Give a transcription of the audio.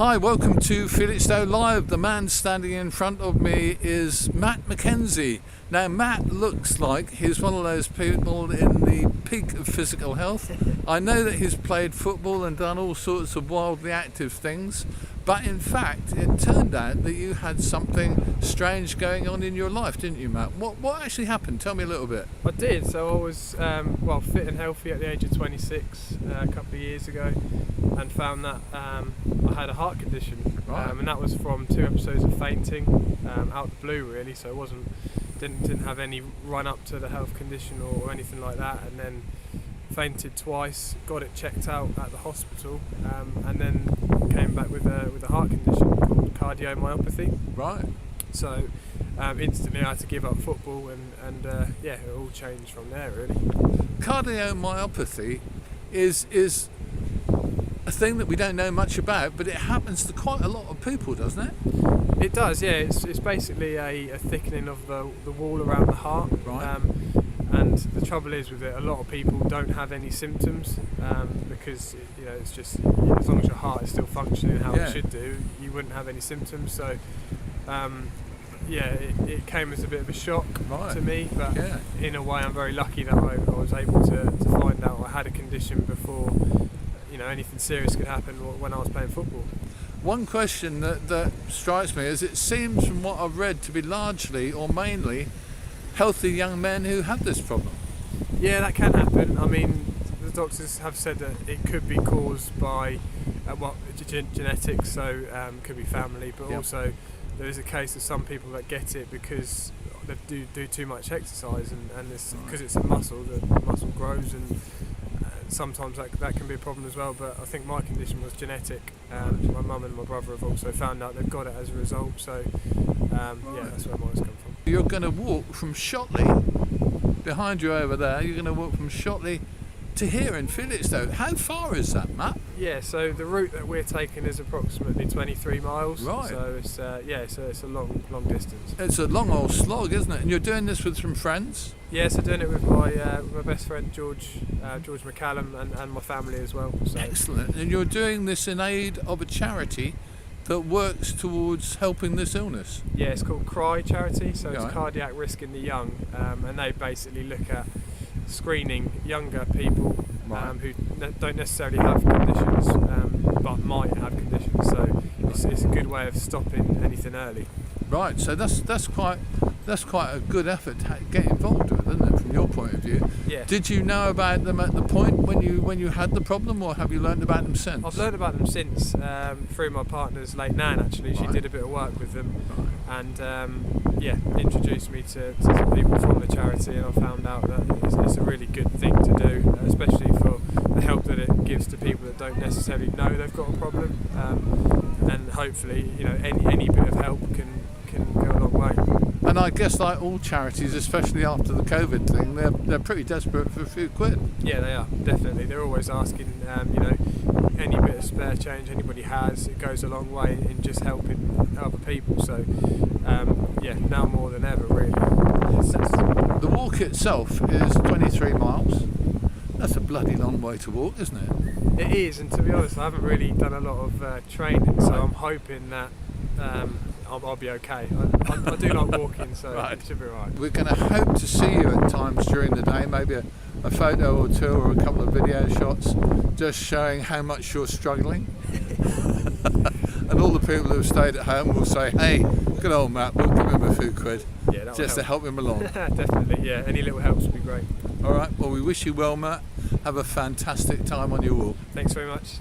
Hi, welcome to Felixstowe Live. The man standing in front of me is Matt Mackenzie. Now, Matt looks like he's one of those people in the peak of physical health. I know that he's played football and done all sorts of wildly active things, but in fact, it turned out that you had something strange going on in your life, didn't you, Matt? What actually happened? Tell me a little bit. I did. So I was fit and healthy at the age of 26 a couple of years ago, and found that I had a heart condition, Right. and that was from 2 episodes of fainting out of the blue, really. So it didn't have any run up to the health condition or anything like that, and then fainted twice, got it checked out at the hospital, and then came back with a heart condition called cardiomyopathy. Right. So instantly I had to give up football, and it all changed from there, really. Cardiomyopathy is a thing that we don't know much about, but it happens to quite a lot of people, doesn't it? It does, yeah. It's basically a thickening of the wall around the heart. Right. And the trouble is with it, a lot of people don't have any symptoms because it's just, as long as your heart is still functioning how it should do, you wouldn't have any symptoms. So it came as a bit of a shock to me, but in a way I'm very lucky that I was able to find out I had a condition before anything serious could happen when I was playing football. One question that strikes me is it seems from what I've read to be largely or mainly healthy young men who have this problem. Yeah, that can happen. I mean, the doctors have said that it could be caused by genetics, so could be family, but also there is a case of some people that get it because they do too much exercise, and because it's a muscle, the muscle grows, and sometimes that can be a problem as well. But I think my condition was genetic. My mum and my brother have also found out they've got it as a result, so that's where mine's come from. You're going to walk from Shotley, behind you over there, you're going to walk from Shotley to here in Felixstowe. How far is that, Matt? Yeah, so the route that we're taking is approximately 23 miles. Right. So it's a long distance. It's a long old slog, isn't it? And you're doing this with some friends? Yes, I'm doing it with my best friend George McCallum, and my family as well. So. Excellent. And you're doing this in aid of a charity that works towards helping this illness? Yeah, it's called CRY charity, so it's Right. Cardiac Risk in the Young, and they basically look at screening younger people who don't necessarily have conditions, but might have conditions. So it's a good way of stopping anything early. Right. So that's quite a good effort to get involved with, isn't it, from your point of view? Yeah. Did you know about them at the point when you had the problem, or have you learned about them since? I've learned about them since through my partner's late nan. Actually, she did a bit of work with them, and introduced me to some people from the charity, and I found out that it's a really good thing to do, especially for the help that it gives to people that don't necessarily know they've got a problem, and hopefully any bit of help can go a long way. And I guess, like all charities, especially after the COVID thing, they're pretty desperate for a few quid. Yeah, they are, definitely. They're always asking, any bit of spare change anybody has, it goes a long way in just helping other people. So, now more than ever, really. The walk itself is 23 miles. That's a bloody long way to walk, isn't it? It is, and to be honest, I haven't really done a lot of training, so I'm hoping that I'll be okay. I do like walking, so it should be alright. We're going to hope to see you at times during the day, maybe a photo or two or a couple of video shots, just showing how much you're struggling. And all the people who have stayed at home will say, hey, good old Matt, we'll give him a few quid just to help him along. Definitely, yeah. Any little helps would be great. All right, well, we wish you well, Matt. Have a fantastic time on your walk. Thanks very much.